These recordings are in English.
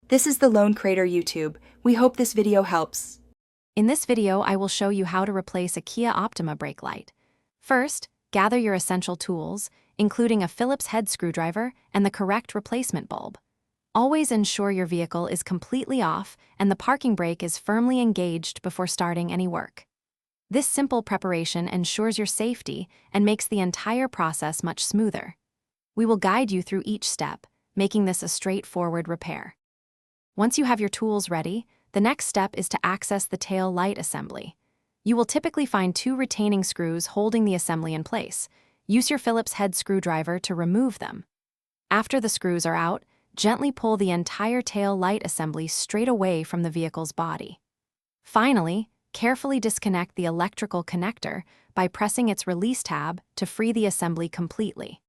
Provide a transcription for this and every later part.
This is the Lone Crater YouTube. We hope this video helps. In this video, I will show you how to replace a Kia Optima brake light. First, gather your essential tools, including a Phillips head screwdriver and the correct replacement bulb. Always ensure your vehicle is completely off and the parking brake is firmly engaged before starting any work. This simple preparation ensures your safety and makes the entire process much smoother. We will guide you through each step, making this a straightforward repair. Once you have your tools ready, the next step is to access the tail light assembly. You will typically find two retaining screws holding the assembly in place. Use your Phillips head screwdriver to remove them. After the screws are out, gently pull the entire tail light assembly straight away from the vehicle's body. Finally, carefully disconnect the electrical connector by pressing its release tab to free the assembly completely.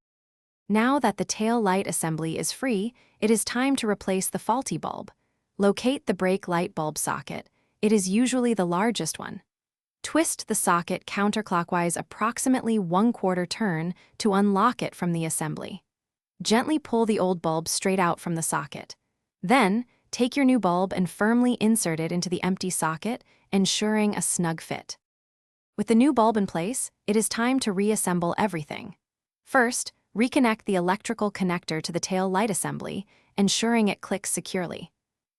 Now that the tail light assembly is free, it is time to replace the faulty bulb. Locate the brake light bulb socket. It is usually the largest one. Twist the socket counterclockwise approximately 1/4 turn to unlock it from the assembly. Gently pull the old bulb straight out from the socket. Then, take your new bulb and firmly insert it into the empty socket, ensuring a snug fit. With the new bulb in place, it is time to reassemble everything. First, reconnect the electrical connector to the tail light assembly, ensuring it clicks securely.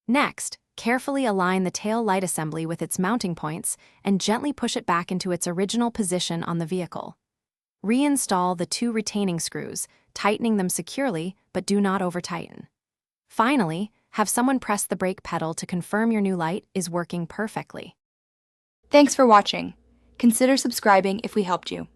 Next, carefully align the tail light assembly with its mounting points and gently push it back into its original position on the vehicle. Reinstall the two retaining screws, tightening them securely but do not over-tighten. Finally, have someone press the brake pedal to confirm your new light is working perfectly. Thanks for watching. Consider subscribing if we helped you.